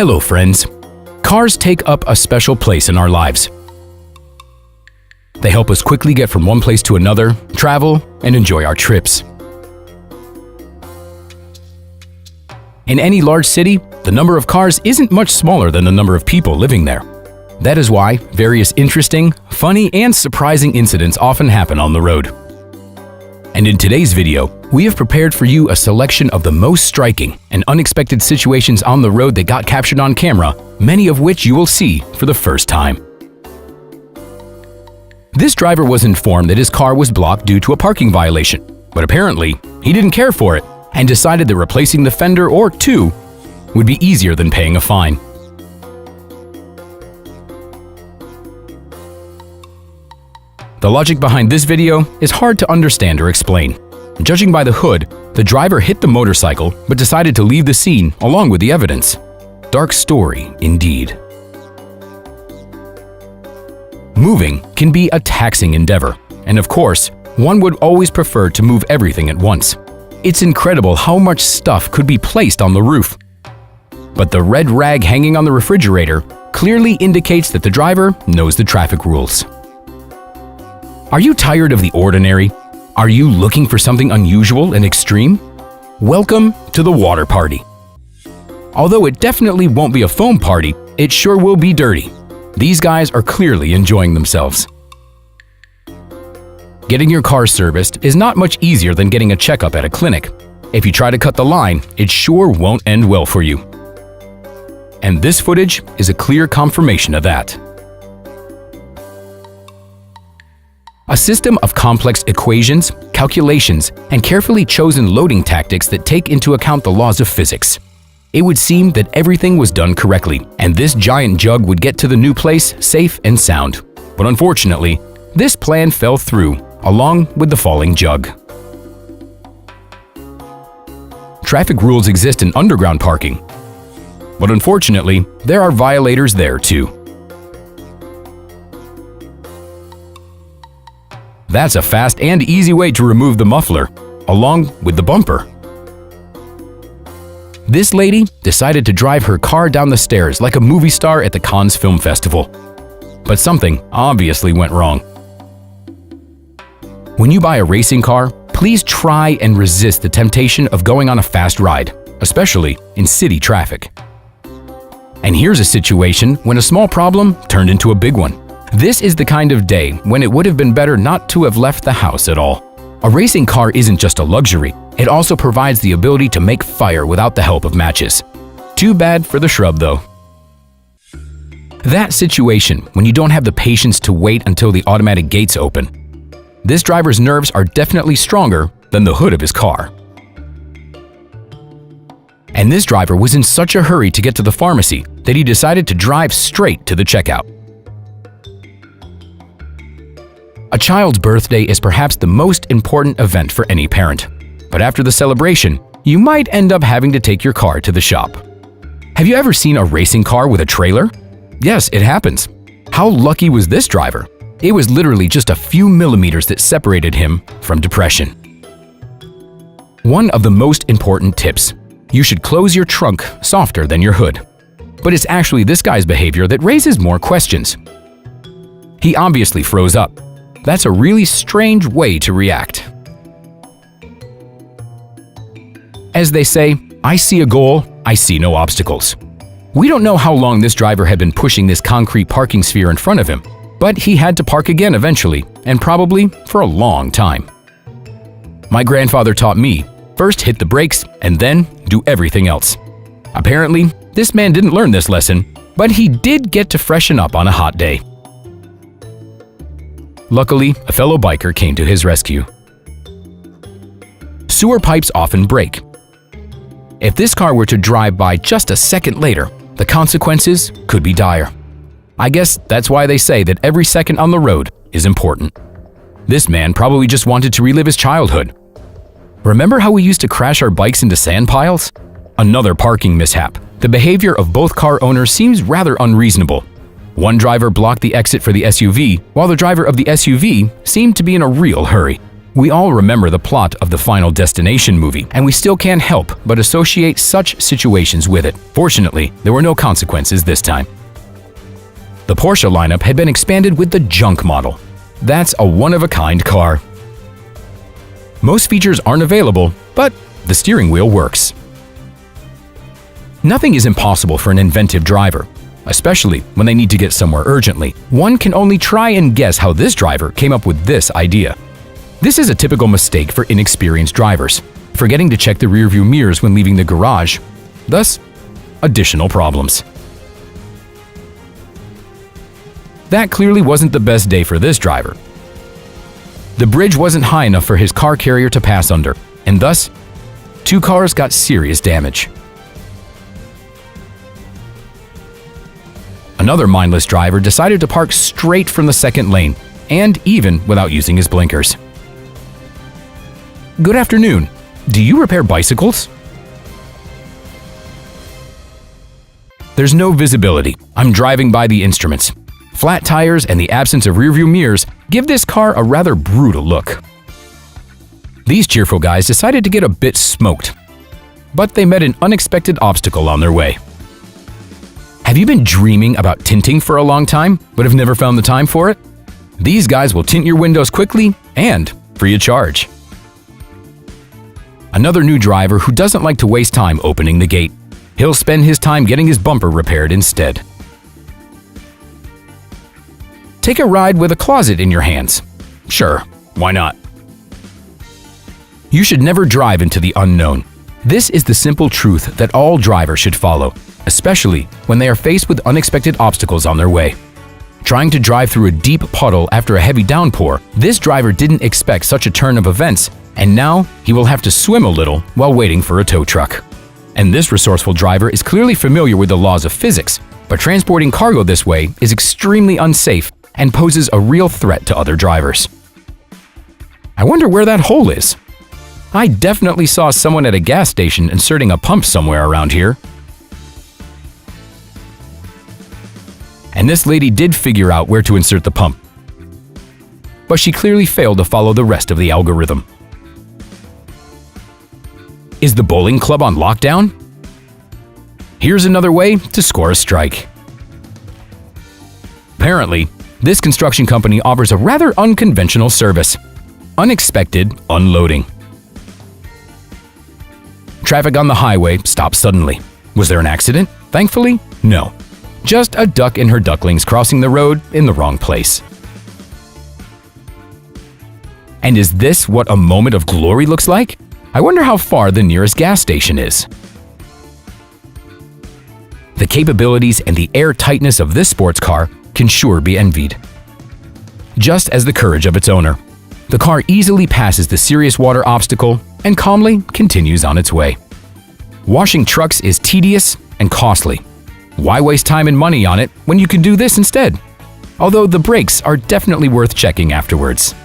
Hello, friends. Cars take up a special place in our lives. They help us quickly get from one place to another, travel, and enjoy our trips. In any large city, the number of cars isn't much smaller than the number of people living there. That is why various interesting, funny, and surprising incidents often happen on the road. And in today's video, we have prepared for you a selection of the most striking and unexpected situations on the road that got captured on camera, many of which you will see for the first time. This driver was informed that his car was blocked due to a parking violation, but apparently he didn't care for it and decided that replacing the fender or two would be easier than paying a fine. The logic behind this video is hard to understand or explain. Judging by the hood, the driver hit the motorcycle but decided to leave the scene along with the evidence. Dark story indeed. Moving can be a taxing endeavor, and of course, one would always prefer to move everything at once. It's incredible how much stuff could be placed on the roof. But the red rag hanging on the refrigerator clearly indicates that the driver knows the traffic rules. Are you tired of the ordinary? Are you looking for something unusual and extreme? Welcome to the water party. Although it definitely won't be a foam party, it sure will be dirty. These guys are clearly enjoying themselves. Getting your car serviced is not much easier than getting a checkup at a clinic. If you try to cut the line, it sure won't end well for you. And this footage is a clear confirmation of that. A system of complex equations, calculations, and carefully chosen loading tactics that take into account the laws of physics. It would seem that everything was done correctly, and this giant jug would get to the new place safe and sound. But unfortunately, this plan fell through, along with the falling jug. Traffic rules exist in underground parking, but unfortunately, there are violators there too. That's a fast and easy way to remove the muffler, along with the bumper. This lady decided to drive her car down the stairs like a movie star at the Cannes Film Festival. But something obviously went wrong. When you buy a racing car, please try and resist the temptation of going on a fast ride, especially in city traffic. And here's a situation when a small problem turned into a big one. This is the kind of day when it would have been better not to have left the house at all. A racing car isn't just a luxury, it also provides the ability to make fire without the help of matches. Too bad for the shrub though. That situation when you don't have the patience to wait until the automatic gates open. This driver's nerves are definitely stronger than the hood of his car. And this driver was in such a hurry to get to the pharmacy that he decided to drive straight to the checkout. A child's birthday is perhaps the most important event for any parent. But after the celebration, you might end up having to take your car to the shop. Have you ever seen a racing car with a trailer? Yes, it happens. How lucky was this driver? It was literally just a few millimeters that separated him from depression. One of the most important tips: you should close your trunk softer than your hood. But it's actually this guy's behavior that raises more questions. He obviously froze up. That's a really strange way to react. As they say, I see a goal, I see no obstacles. We don't know how long this driver had been pushing this concrete parking sphere in front of him, but he had to park again eventually, and probably for a long time. My grandfather taught me, first hit the brakes and then do everything else. Apparently, this man didn't learn this lesson, but he did get to freshen up on a hot day. Luckily, a fellow biker came to his rescue. Sewer pipes often break. If this car were to drive by just a second later, the consequences could be dire. I guess that's why they say that every second on the road is important. This man probably just wanted to relive his childhood. Remember how we used to crash our bikes into sand piles? Another parking mishap. The behavior of both car owners seems rather unreasonable. One driver blocked the exit for the SUV, while the driver of the SUV seemed to be in a real hurry. We all remember the plot of the Final Destination movie, and we still can't help but associate such situations with it. Fortunately, there were no consequences this time. The Porsche lineup had been expanded with the junk model. That's a one-of-a-kind car. Most features aren't available, but the steering wheel works. Nothing is impossible for an inventive driver, especially when they need to get somewhere urgently. One can only try and guess how this driver came up with this idea. This is a typical mistake for inexperienced drivers, forgetting to check the rearview mirrors when leaving the garage, thus additional problems. That clearly wasn't the best day for this driver. The bridge wasn't high enough for his car carrier to pass under, and thus, 2 cars got serious damage. Another mindless driver decided to park straight from the second lane, and even without using his blinkers. Good afternoon. Do you repair bicycles? There's no visibility. I'm driving by the instruments. Flat tires and the absence of rearview mirrors give this car a rather brutal look. These cheerful guys decided to get a bit smoked, but they met an unexpected obstacle on their way. Have you been dreaming about tinting for a long time, but have never found the time for it? These guys will tint your windows quickly and free of charge. Another new driver who doesn't like to waste time opening the gate. He'll spend his time getting his bumper repaired instead. Take a ride with a closet in your hands. Sure, why not? You should never drive into the unknown. This is the simple truth that all drivers should follow, especially when they are faced with unexpected obstacles on their way. Trying to drive through a deep puddle after a heavy downpour, this driver didn't expect such a turn of events, and now he will have to swim a little while waiting for a tow truck. And this resourceful driver is clearly familiar with the laws of physics, but transporting cargo this way is extremely unsafe and poses a real threat to other drivers. I wonder where that hole is. I definitely saw someone at a gas station inserting a pump somewhere around here. And this lady did figure out where to insert the pump, but she clearly failed to follow the rest of the algorithm. Is the bowling club on lockdown? Here's another way to score a strike. Apparently, this construction company offers a rather unconventional service: unexpected unloading. Traffic on the highway stopped suddenly. Was there an accident? Thankfully, no. Just a duck and her ducklings crossing the road in the wrong place. And is this what a moment of glory looks like? I wonder how far the nearest gas station is. The capabilities and the airtightness of this sports car can sure be envied. Just as the courage of its owner, the car easily passes the serious water obstacle and calmly continues on its way. Washing trucks is tedious and costly. Why waste time and money on it when you can do this instead? Although the brakes are definitely worth checking afterwards.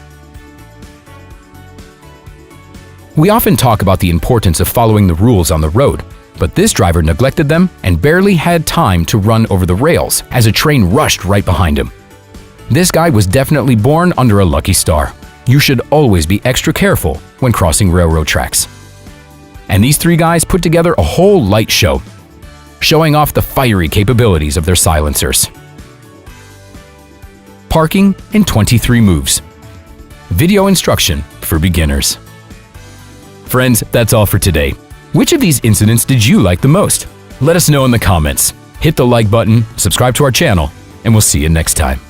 We often talk about the importance of following the rules on the road, but this driver neglected them and barely had time to run over the rails as a train rushed right behind him. This guy was definitely born under a lucky star. You should always be extra careful when crossing railroad tracks. And these 3 guys put together a whole light show, showing off the fiery capabilities of their silencers. Parking in 23 moves. Video instruction for beginners. Friends, that's all for today. Which of these incidents did you like the most? Let us know in the comments. Hit the like button, subscribe to our channel, and we'll see you next time.